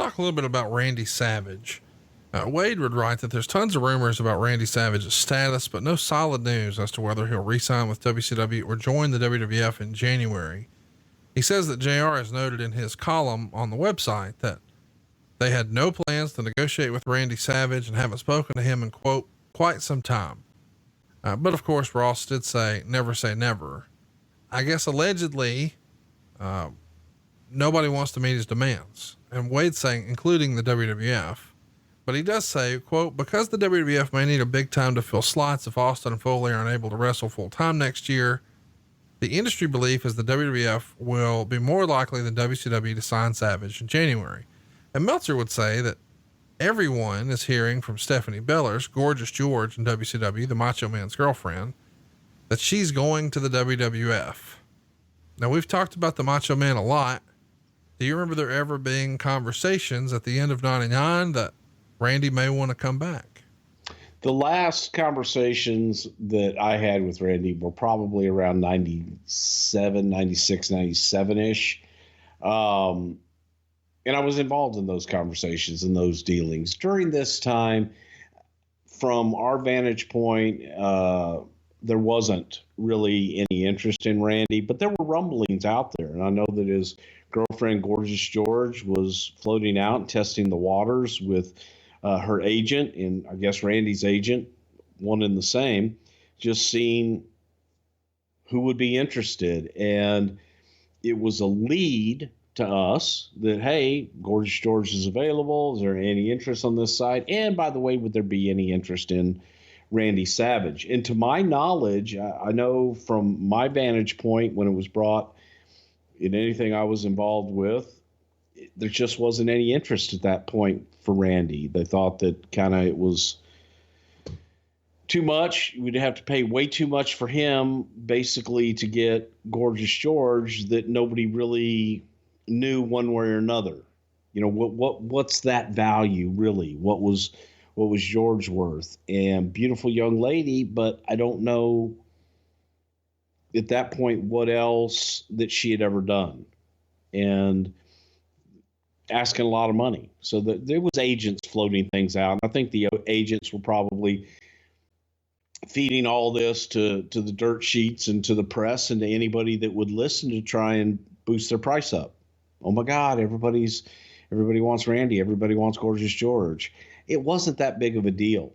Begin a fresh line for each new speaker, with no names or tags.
talk a little bit about Randy Savage. Wade would write that there's tons of rumors about Randy Savage's status, but no solid news as to whether he'll re-sign with WCW or join the WWF in January. He says that JR has noted in his column on the website that they had no plans to negotiate with Randy Savage and haven't spoken to him in, quote, quite some time. But of course, Ross did say never. I guess allegedly, nobody wants to meet his demands. And Wade's saying, including the WWF. But he does say, quote, because the WWF may need a big time to fill slots if Austin and Foley are unable to wrestle full time next year, the industry belief is the WWF will be more likely than WCW to sign Savage in January. And Meltzer would say that everyone is hearing from Stephanie Bellers, Gorgeous George in WCW, the Macho Man's girlfriend, that she's going to the WWF. Now, we've talked about the Macho Man a lot. Do you remember there ever being conversations at the end of 99 that Randy may want to come back?
The last conversations that I had with Randy were probably around 97, 96, 97-ish. And I was involved in those conversations and those dealings. During this time, from our vantage point, there wasn't really any interest in Randy, but there were rumblings out there. And I know that his girlfriend, Gorgeous George, was floating out and testing the waters with her agent, and I guess Randy's agent, one and the same, just seeing who would be interested. And it was a lead to us that, hey, Gorgeous George is available. Is there any interest on this side? And by the way, would there be any interest in Randy Savage? And to my knowledge, I know from my vantage point when it was brought in anything I was involved with, there just wasn't any interest at that point for Randy. They thought that kind of it was too much. We'd have to pay way too much for him basically to get Gorgeous George that nobody really knew one way or another. You know, what's that value really? What was George worth? And beautiful young lady, but I don't know at that point what else that she had ever done. And asking a lot of money. So there was agents floating things out. I think the agents were probably feeding all this to the dirt sheets and to the press and to anybody that would listen to try and boost their price up. Oh my God, everybody wants Randy. Everybody wants Gorgeous George. It wasn't that big of a deal.